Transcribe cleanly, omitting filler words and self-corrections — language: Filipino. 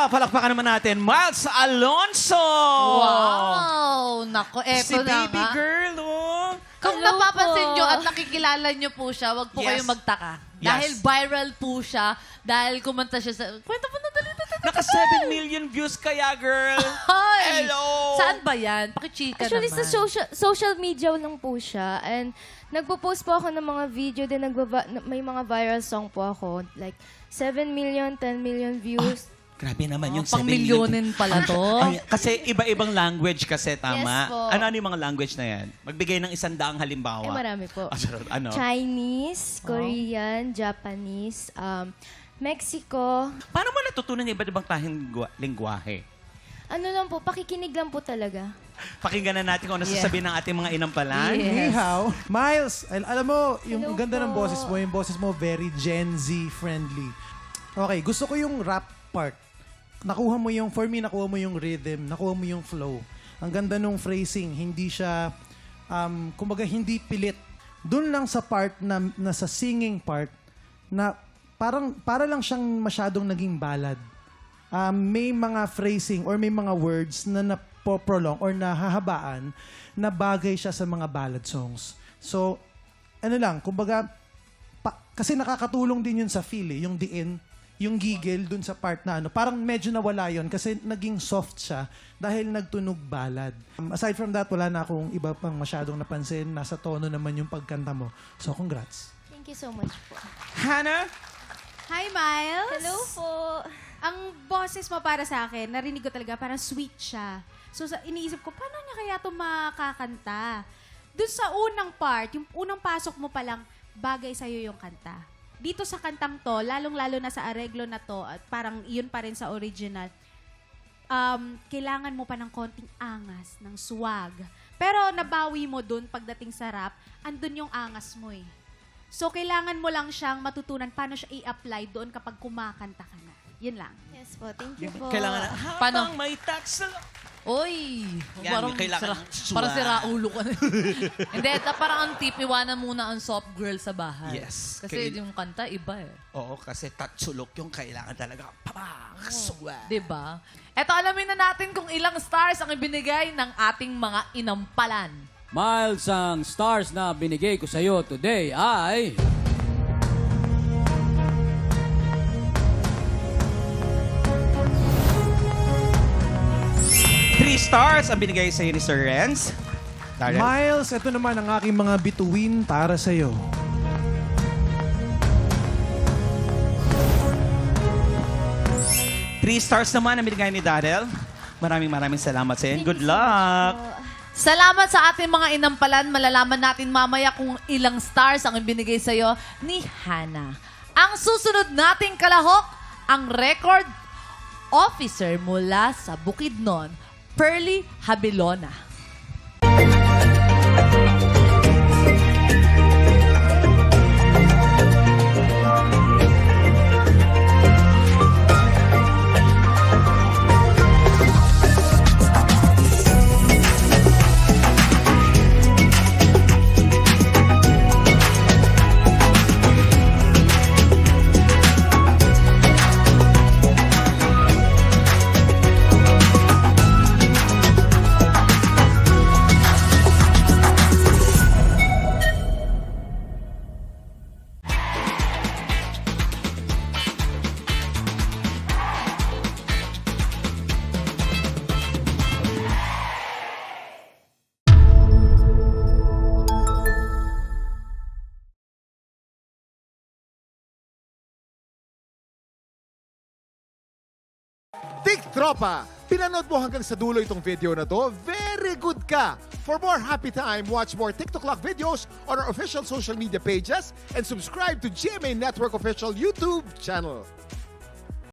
palakpakan naman natin, Miles Alonso! Wow! Nako, Si eto na baby nga. girl, oh! Kung Hello napapansin po. nyo at nakikilala nyo po siya, wag po Yes. kayong magtaka. Yes. Dahil viral po siya, dahil kumanta siya sa... Kwento mo na dali. Naka 7 million views kaya, girl! Hi! Hello! Saan ba yan? Pakichika Actually, naman. sa social media lang po siya. And nagpo-post po ako ng mga video din. May mga viral song po ako. Like, 7 million, 10 million views. Grabe naman yung 7 Pang million. milyonin pala to. Ay, kasi iba-ibang language kasi, tama? Yes po. Ano yung mga language na yan? Magbigay ng 100 halimbawa. Marami po. Charot. Ano? Chinese, Korean, Japanese, Mexico. Paano mo natutunan yung iba't ibang tahing lingwahe? Ano lang po, pakikinig lang po talaga. Pakinggan na natin kung ano Yeah. sasabihin ng ating mga inampalan. Yeah. Ni hao. Miles, alam mo, yung Hello ganda ng po. boses mo very Gen Z friendly. Okay, gusto ko yung rap part. Nakuha mo yung rhythm, nakuha mo yung flow. Ang ganda nung phrasing, hindi siya, kumbaga hindi pilit. Doon lang sa part na sa singing part, na para lang siyang masyadong naging ballad. May mga phrasing or may mga words na napoprolong or nahahabaan na bagay siya sa mga ballad songs. So, ano lang, kumbaga, kasi nakakatulong din yun sa feel yung diin, yung gigil dun sa part na parang medyo nawala yun kasi naging soft siya dahil nagtunog ballad. Aside from that, wala na akong iba pang masyadong napansin. Nasa tono naman yung pagkanta mo. So, congrats. Thank you so much po. Hannah? Hi, Miles. Hello po. Ang boses mo para sa akin, narinig ko talaga, parang sweet siya. So, iniisip ko, paano niya kaya ito makakanta? Doon sa unang part, yung unang pasok mo palang, bagay sa'yo yung kanta. Dito sa kantang to, lalong-lalo na sa areglo na to, at parang iyon pa rin sa original, kailangan mo pa ng konting angas, ng swag. Pero nabawi mo dun pagdating sa rap, andun yung angas mo eh. So, kailangan mo lang siyang matutunan paano siya i-apply doon kapag kumakanta ka na. Yun lang. Yes po, thank you po. Kailangan na, Paano? habang may tax sa... Oy! Yan, Parang kailangan sira, parang suwa. sira ulo ka na. Hindi, parang ang tip, iwanan muna ang soft girl sa bahay. Yes. Kasi yung kanta, iba eh. Oo, kasi tatsulok yung kailangan talaga. Papakaswa. Diba? Eto, alamin na natin kung ilang stars ang ibinigay ng ating mga inampalan. Miles, ang stars na binigay ko sa iyo today ay... Three stars ang binigay sa ni Sir Renz. Darren? Miles, ito naman ang aking mga bituin para sa'yo. Three stars naman ang binigay ni Darrell. Maraming salamat sa iyo. Thank Good you so much luck. po. Salamat sa ating mga inampalan. Malalaman natin mamaya kung ilang stars ang ibinigay sa'yo ni Hannah. Ang susunod nating kalahok, ang record officer mula sa Bukidnon, Pearly Habilona. Tik Tropa! Pinanood mo hanggang sa dulo itong video na to? Very good ka! For more happy time, watch more TikTok Lock videos on our official social media pages and subscribe to GMA Network official YouTube channel.